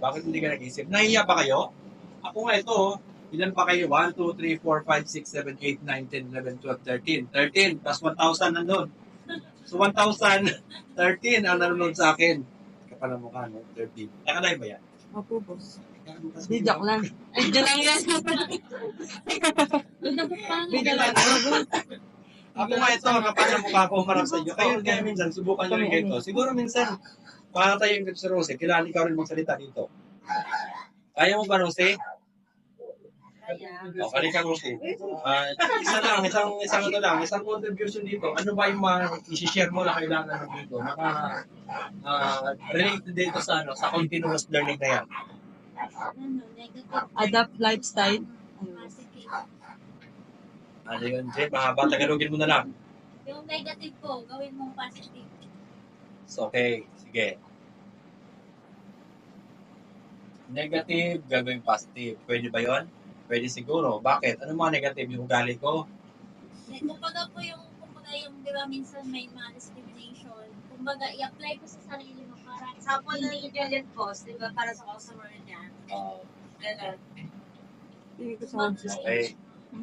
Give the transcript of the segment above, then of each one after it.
Bakit hindi ka nag-isip? Nahiya ba kayo? Ako nga ito, ilan pa kayo? 1, 2, 3, 4, 5, 6, 7, 8, 9, 10, 11, 12, 13. 13 plus 1,000 nandun. So 1,013 ang nanonood sa akin. Kapal ang mukha, no? 13. Nakalay ba yan? Opo, boss. Di, joke lang. Video lang yan. Video lang. Ako nga ito, kapal ang mukha ko marap sa inyo. Kayo kaya minsan, subukan nyo rin ganito. Siguro minsan, para tayo yung si Rose, kailangan ikaw rin magsalita dito. Kaya mo ba, Rose? O, kali ka, Rose. Isa lang, isang contribution dito. Ano ba yung i-share mo na kailangan mo dito? Relate dito sa continuous learning na yan. Adapt lifestyle. Ano yun, Jay? Mahaba, Tagalogin mo na lang. Yung negative po, gawin mong positive. So, okay, sige. Negative, gagawin positive. Pwede ba yon? Pwede siguro. Bakit? Ano mga negative yung ugali ko? Kumbaga po kumbaga yung, di ba, minsan may mga discrimination. Kumbaga, i-apply po sa sarili mo para, example na yung Italian post, di ba, para sa customer niya. Ganun. Okay.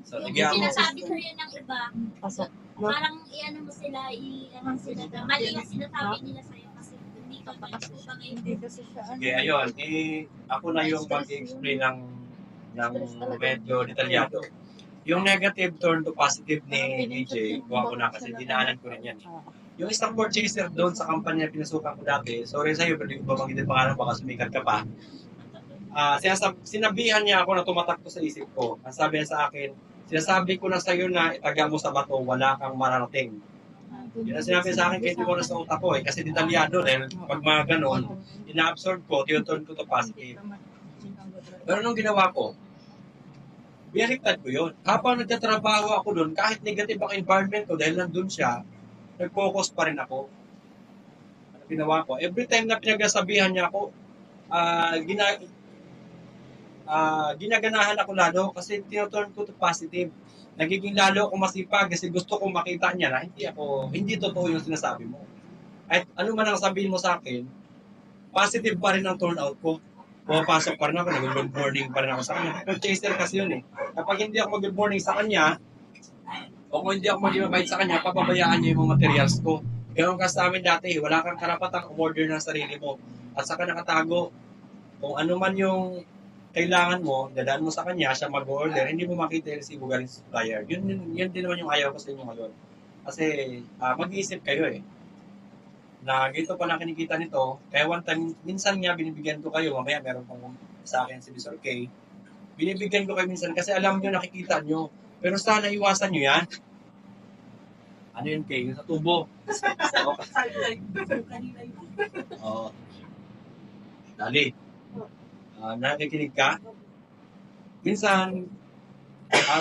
So, Yung nagyan mo. sinasabi sa rin ng iba, Pasok. parang i-ano mo sila, na mali ang sinasabi nila sa'yo kasi hindi ka ba yung Hindi kasi siya. Sige, ayun. Ako na yung mag-explain ng medyo detalyado. Yung negative turn to positive ni AJ, kuha ko na kasi dinaanan ko rin yan. Yung isang purchaser doon sa kampanya na pinasukan ko dati, sorry sa'yo, pero hindi ko ba magitin pangalan, baka sumikat ka pa. Sinabihan niya ako na tumatakto sa isip ko. Ang sabi niya sa akin, sinasabi ko na sa'yo na itaga mo sa bato, wala kang mararating. Yun ang sinabi sa akin kahit hindi ko na sa utak ko kasi detalyado dahil pag mga ganon, ina-absorb ko, tinuturn ko to positive. Pero nung ginawa ko, biniktad ko yun. Habang nagtatrabaho ako doon, kahit negative ang environment ko dahil nandun siya, nag-focus pa rin ako. Ano ginawa ko? Every time na pinagsasabihan niya ako, ginaganahan ako lalo kasi tinuturn ko to positive. Nagiging lalo ako masipag kasi gusto kong makita niya na hindi totoo yung sinasabi mo. At ano man ang sabihin mo sa akin, positive pa rin ang turnout ko. Pumapasok pa rin ako, nag-good morning pa rin ako sa kanya. Chaser kasi yun eh. Kapag hindi ako mag-good morning sa kanya, o kung hindi ako maging mabait sa kanya, papabayaan niya yung mga materials ko. Ganoon kasi sa amin dati, wala kang karapatang umorder ng sarili mo. At saka nakatago, kung ano man yung kailangan mo, dadaan mo sa kanya, siya mag-order, hindi mo makita yung resibo galing sa supplier. Yun din naman yung ayaw ko sa inyo ngayon. Kasi mag-iisip kayo eh. Na ganito pa lang kinikita nito, kaya one time, minsan nga binibigyan ko kayo, mamaya meron pang sa akin si Mr. K, binibigyan ko kayo minsan kasi alam nyo, nakikita nyo. Pero sana iwasan nyo yan. Ano yun, K? Yung sa tubo. Oo. Dali. Nakikinig ka? Minsan,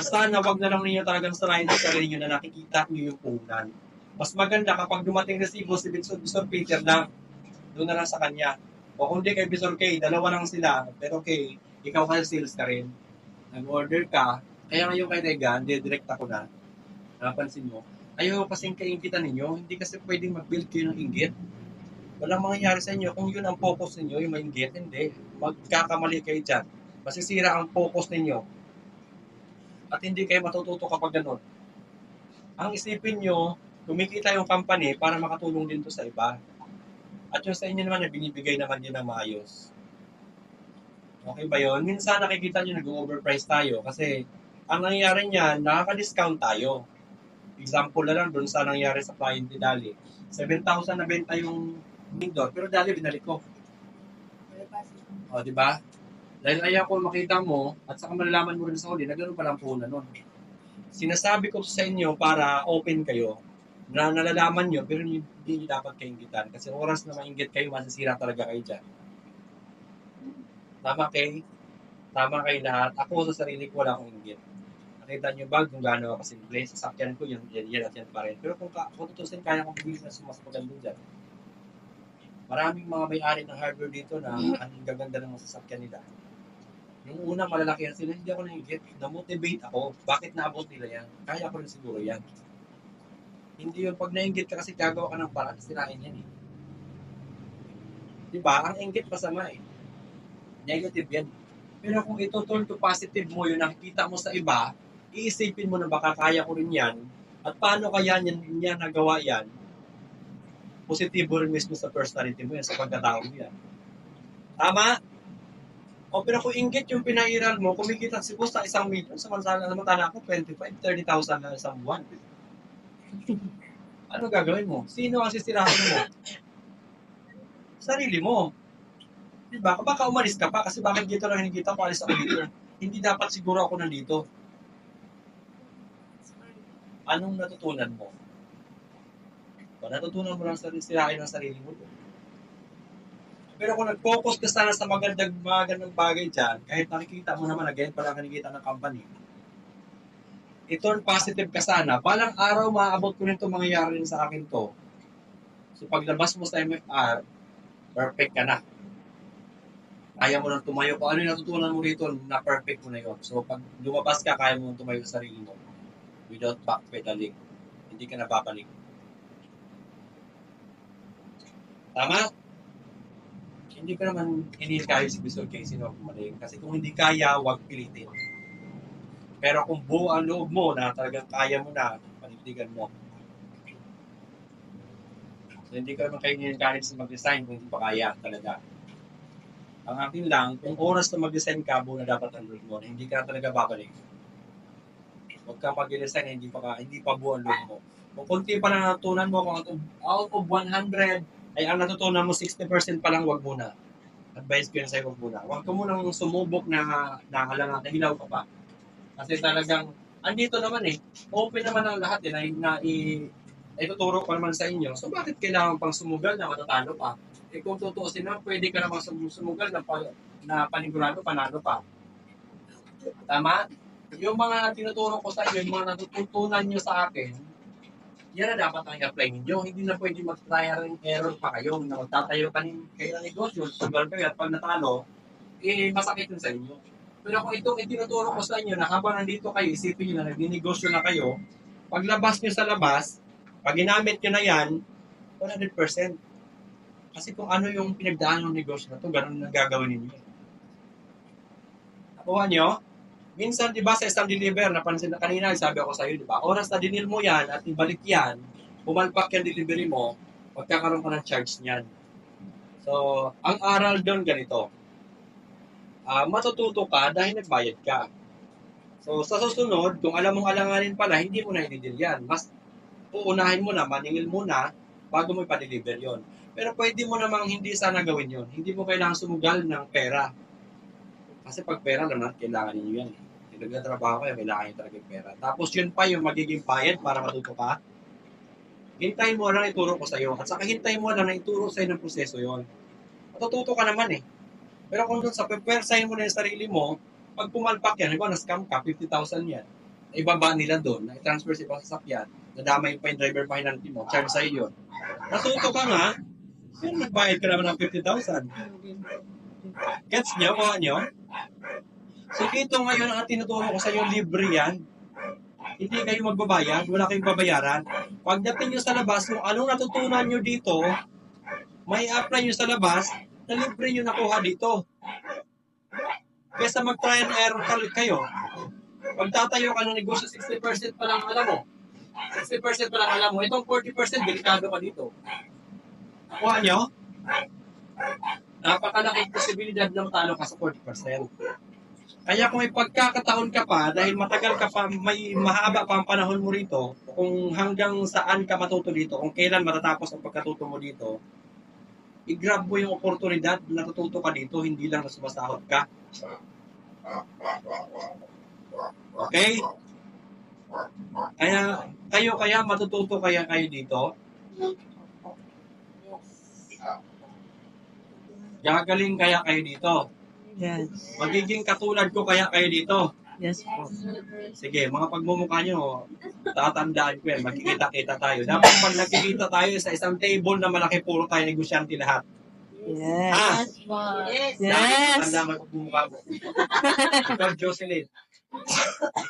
sana wag na lang ninyo talagang sarayin sa sarili nyo na nakikita nyo yung punan. Mas maganda kapag dumating resibo si Mr. Peter lang, doon na lang sa kanya. O kung di kay Mr. K, dalawa lang sila. Pero K, ikaw kasi sales ka rin. Nag-order ka, kaya ngayon kay Regan, direct ako na. Napansin mo, ayaw kasing kaingitan ninyo, hindi kasi pwedeng mag-build kayo ng inggit. Walang mangyayari sa inyo. Kung yun ang focus ninyo, yung mainggit, hindi. Magkakamali kayo dyan. Masisira ang focus ninyo. At hindi kayo matututo kapag ganun. Ang isipin nyo, kumikita yung company para makatulong din to sa iba. At yung sa inyo naman, binibigay naman din ng maayos. Okay ba yun? Minsan nakikita nyo, nag-overprice tayo kasi ang nangyayari niyan, nakaka-discount tayo. Example na lang doon sa nangyari sa client ni Dali. 7,000 na benta yung Mindor, pero Dali binalik ko. O, di ba? Dahil ayaw ko makita mo at saka malalaman mo rin sa huli na gano'n palang puhunan nun. Sinasabi ko sa inyo para open kayo na nalalaman nyo pero hindi nyo dapat kainggitan kasi oras na mainggit kayo, masisira talaga kayo dyan. Tama kayo lahat. Ako sa sarili ko wala akong inggit. Nakita nyo ba kung gaano ako simple? Sasakyan ko yan at yan pa rin. Pero kung tutusin, kaya kong business mas maganda dyan. Maraming mga may-ari ng hardware dito na ang gaganda ng masasakyan nila. Yung una, malalaki yan sila, hindi ako nainggit. Na-motivate ako. Bakit naabot nila yan? Kaya ko rin siguro yan. Hindi yung pag nainggit ka kasi gagawa ka ng paraan, sirain yan eh. Diba? Ang inggit masama eh. Negative yan. Pero kung ito turn to positive mo, yung nakikita mo sa iba, iisipin mo na baka kaya ko rin yan, at paano kaya niya nagawa yan, positibo rin mismo sa personality mo yan, sa pagkatao mo yan. Tama? O pero kung inggit yung pinairal mo, kumikita si boss sa 1 million, samantala ako 25, 30,000 na isang buwan. Ano gagawin mo? Sino ang sisirahan mo? Sarili mo. Diba? Baka umalis ka pa kasi bakit dito lang hinikita ko, alis ako dito. Hindi dapat siguro ako nandito. Anong natutunan mo? O, natutunan mo lang sirain ang sarili mo. Pero kung nag-focus ka sana sa magandang bagay dyan, kahit nakikita mo naman, again, parang nakikita ng company, i-turn positive ka sana, palang araw maaabot ko nito mangyayari rin sa akin to. So paglabas mo sa MFR, perfect ka na. Kaya mo nang tumayo. Kung ano yung natutunan mo rito, na perfect mo na yun. So pag lumabas ka, kaya mo nang tumayo sa sarili mo. Without backpedaling. Hindi ka nababalik. Tama? Hindi ka naman hinihikayo si Visual Casey na pumaling. Kasi kung hindi kaya, huwag pilitin. Pero kung buo ang loob mo na talagang kaya mo na, panindigan mo. So, hindi ka naman kayo hinihikayo sa mag-design kung hindi pa kaya talaga. Ang akin lang, kung oras na mag-design ka, buo na dapat ang loob mo, hindi ka na talaga babalik. Huwag ka mag-design, hindi pa buo ang loob mo. Kung kunti pa lang natutunan mo, kung out of 100, ay ang natutunan mo 60% pa lang, wag muna. Advice ko yun sa'yo, wag muna. Huwag ka munang sumubok na halangan, nahilaw ka pa. Kasi talagang, andito naman open naman ang lahat na ituturo ko naman sa inyo. So bakit kailangan pang sumugal na matatalo pa? Kung tutuusin na, pwede ka naman sumugal na panigurado, panalo pa. Tama? Yung mga tinuturo ko sa inyo, yung mga natututunan nyo sa akin, yan na dapat ang i-apply ninyo. Hindi na pwede mag-trial and error pa kayo. Na magtatayo kayo ng negosyo, sugal kayo at pag natalo, masakit yun sa inyo. Pero kung itong itinuturo ko sa inyo na habang nandito kayo, isipin nyo na nagninegosyo na kayo, paglabas nyo sa labas, pag ginamit nyo na yan, 100%. Kasi kung ano yung pinagdaan ng negosyo na to, ganun na gagawin ninyo. Nakuha nyo? Minsan, di ba, sa isang deliver, napansin na kanina, sabi ako sa iyo, di ba, oras na dinil mo yan at ibalik yan, pumalpak yung delivery mo, magkakaroon ka ng charge niyan. So, ang aral doon ganito, matututo ka dahil nagbayad ka. So, sa susunod, kung alam mong alanganin pala, hindi mo na i-deal yan. Mas uunahin mo na, maningil muna, bago mo ipa-deliver yon. Pero pwede mo namang hindi sana gawin yon. Hindi mo kailangan sumugal ng pera. Kasi pag pera naman, kailangan ninyo yan. Nagtatrabaho kayo, kailangan nyo talaga yung pera. Tapos yun pa yung magiging bayad para matuto ka. Hintayin mo lang ituro ko sa'yo. At saka hintayin mo lang na ituro sa'yo ng proseso yon. Matututo ka naman Pero kung doon sa pwersahin mo na yung sarili mo, pag pumalpak yan, iba na-scam ka, 50,000 yan. Ibaba nila doon, na-transfer sa ibang sasakyan, nadamay pa yung driver penalty mo, charge sa'yo yun. Natuto ka nga, pero nagbayad ka naman ng 50,000. Gets niyo? Kuha niyo? So dito ngayon ang tinuturo ko sa inyo, libre yan. Hindi kayo magbabayad, wala kayong babayaran. Pagdating nyo sa labas, kung anong natutunan nyo dito, may apply nyo sa labas, na libre nyo nakuha dito. Kesa mag-try and error kayo. Pagtatayo ka ng negosyo, 60% pa lang alam mo. 60% pa lang alam mo. Itong 40%, delikado ka dito. Nakuha nyo? Napakalaking posibilidad na matalo ka sa 40%. Kaya kung may pagkakataon ka pa, dahil matagal ka pa, may mahaba pa ang panahon mo rito, kung hanggang saan ka matuto dito, kung kailan matatapos ang pagkatuto mo dito, i-grab mo yung oportunidad na natututo ka dito, hindi lang na sumasahod ka. Okay? Kaya matututo kayo dito? Gagaling kaya kayo dito? Yes. Magiging katulad ko kaya kayo dito? Yes po. Sige, mga pagmumukha nyo, tatandaan ko yan, magkikita-kita tayo. Dapat pag nagkikita tayo sa isang table na malaki, puro tayo negosyante lahat. Yes. Yes. Yes. Tanda mo pagmumukha mo. Ikaw, Jocelyn.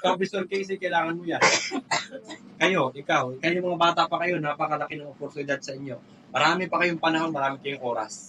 Ikaw, Visual Casey, kailangan mo yan. Kayo mga bata pa kayo, napakalaki ng oportunidad sa inyo. Marami pa kayong panahon, marami kayong oras.